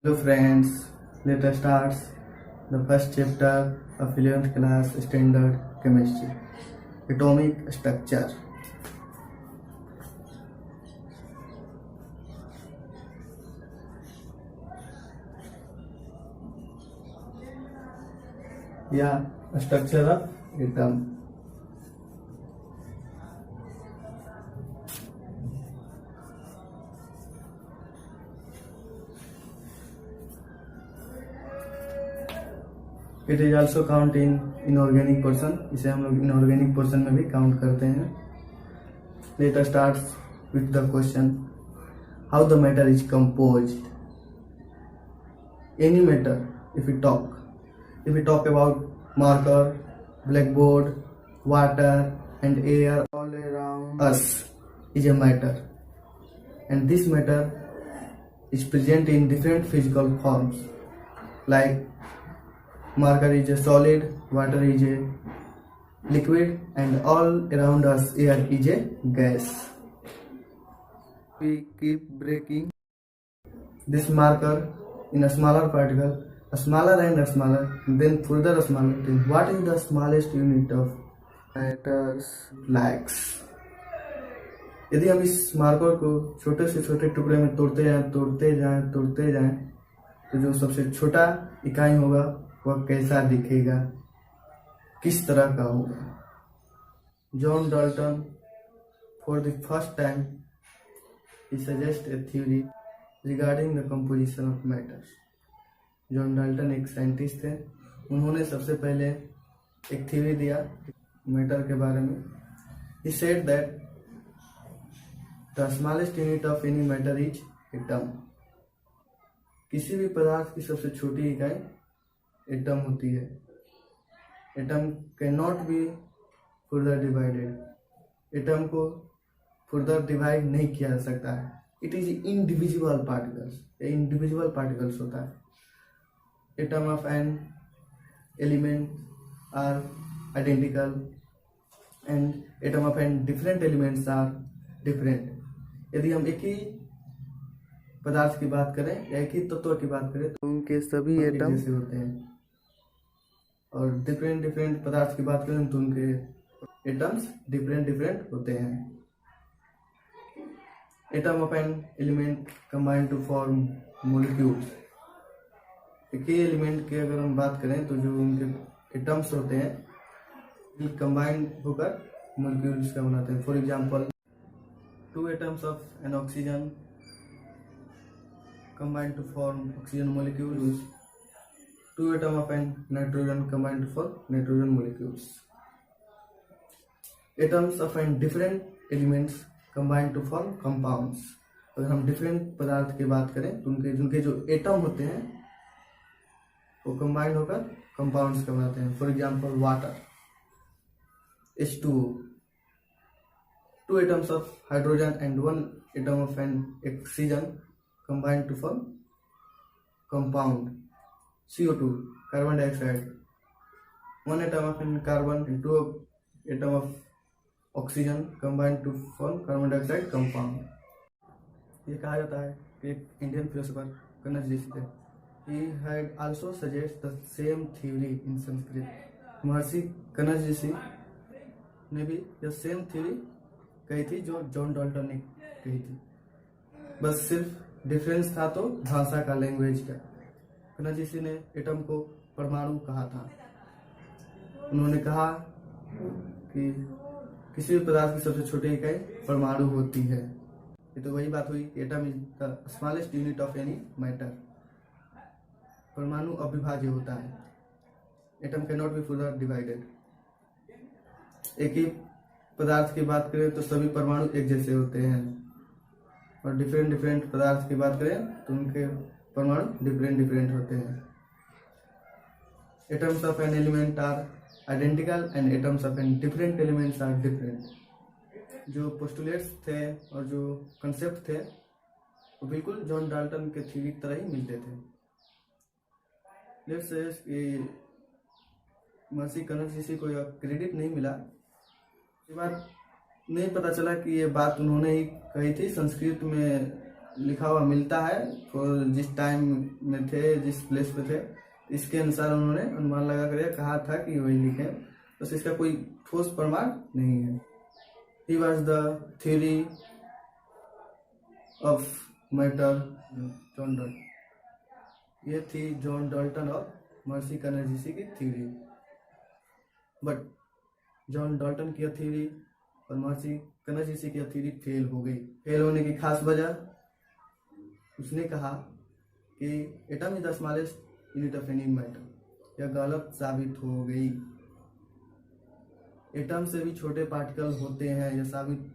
Hello friends, let us start the first chapter of 11th class standard chemistry, atomic structure. Yeah, structure of atom. It is also count in inorganic portion, इसे हम लोग inorganic portion में भी count करते हैं. Let us start with the question, how the matter is composed. Any matter, if we talk about marker, blackboard, water and air all around us is a matter, and this matter is present in different physical forms, like marker is a solid, water is a liquid, and all around us air is a gas. We keep breaking this marker in a smaller particle, smaller and smaller, then further smaller. Then what is the smallest unit of matters? Lakhs. यदि हम इस marker को छोटे से छोटे टुकड़े में तोड़ते जाएं, तो जो सबसे छोटा इकाई होगा वह कैसा दिखेगा, किस तरह का होगा. John Dalton for the first time he suggests a theory regarding the composition of matter. John Dalton एक साइंटिस्ट थे, उन्होंने सबसे पहले एक थ्योरी दिया मैटर के बारे में. He said that the smallest unit of any matter is atom. किसी भी पदार्थ की सबसे छोटी इकाई एटम होती है. Atom can not be further divided. Atom को फर्दर डिवाइड नहीं किया जा सकता है. It is individual particles. ये इंडिविजुअल पार्टिकल्स होता है. Atom of an element are identical and atom of an different elements are different. यदि हम एक ही पदार्थ की बात करें या एक ही तत्व की बात करें तो उनके सभी एटम जैसे होते हैं, और डिफरेंट पदार्थ की बात करें तो उनके एटम्स डिफरेंट होते हैं. Atom of an element combine to form molecules. एक ही एलिमेंट की अगर हम बात करें तो जो उनके एटम्स होते हैं कंबाइन होकर मोलिक्यूल्स का बनाते हैं. For example, 2 atoms of an oxygen combine to form oxygen molecules. 2 atoms of an nitrogen combine to form nitrogen molecules. Atoms of an different elements combine to form compounds. अगर हम different पदार्थ की बात करें तो उनके जो एटम होते हैं वो कंबाइन होकर कंपाउंड्स का बनाते हैं. For example, water H2O. 2 atoms of hydrogen and 1 atom of an oxygen combine to form compound CO2, carbon dioxide. 1 atom of an carbon and 2 atom of oxygen combine to form carbon dioxide compound. ये कहा जाता है कि एक Indian philosopher कनज ऋषि थे. He had also suggested the same theory in Sanskrit. महर्षि कनज ऋषि ने भी यह सेम थ्योरी कही थी जो जॉन डाल्टन ने कही थी. बस सिर्फ डिफरेंस था तो भाषा का, लैंग्वेज का. कनज ऋषि ने एटम को परमाणु कहा था. उन्होंने कहा कि किसी भी पदार्थ की सबसे छोटी इकाई परमाणु होती है. ये तो वही बात हुई, atom is the smallest unit of any matter. परमाणु अविभाज्य होता है. Atom can not be further divided. एक ही पदार्थ की बात करें तो सभी परमाणु एक जैसे होते हैं, और डिफरेंट पदार्थ की बात करें तो उनके परमाणु डिफरेंट होते हैं. Atoms of an element are identical and atoms of an different elements are different. जो पोस्टुलेट्स थे और जो कंसेप्ट थे वो बिल्कुल जॉन डाल्टन के थ्योरी की तरह ही मिलते थे. लेट्स से महर्षि कनज ऋषि को यह क्रेडिट नहीं मिला. ये बात नहीं पता चला कि ये बात उन्होंने ही कही थी. संस्कृत में लिखा हुआ मिलता है, तो जिस टाइम में थे, जिस प्लेस पे थे, इसके अनुसार उन्होंने अनुमान लगा कर कहा था कि वही लिखे, बस इसका कोई ठोस प्रमाण नहीं है। He was the theory of matter John Dalton. ये थी जॉन डाल्टन और मर्सी कनर्जिसी की थ्योरी। बट जॉन डाल्टन की थ्योरी और मर्सी कनर्जिसी की थ्योरी फेल हो गई। फेल होने की खास वजह, उसने कहा कि atom is the smallest unit of any matter. यह गलत साबित हो गई। एटम से भी छोटे पार्टिकल होते हैं, यह साबित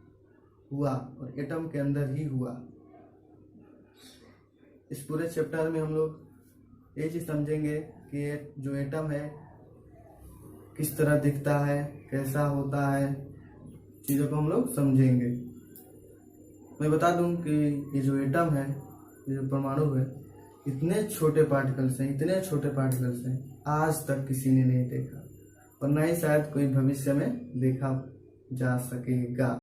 हुआ और एटम के अंदर ही हुआ। इस पूरे चैप्टर में हम लोग ये चीज समझेंगे कि जो एटम है किस तरह दिखता है, कैसा होता है, चीजों को हम लोग समझेंगे। मैं बता दूं कि ये जो एटम है, ये जो परमाणु है, इतने छोटे पार्टिकल्स हैं, इतने छोटे पार्टिकल्स हैं, आज तक किसी ने नहीं देखा और ना ही शायद कोई भविष्य में देखा जा सकेगा।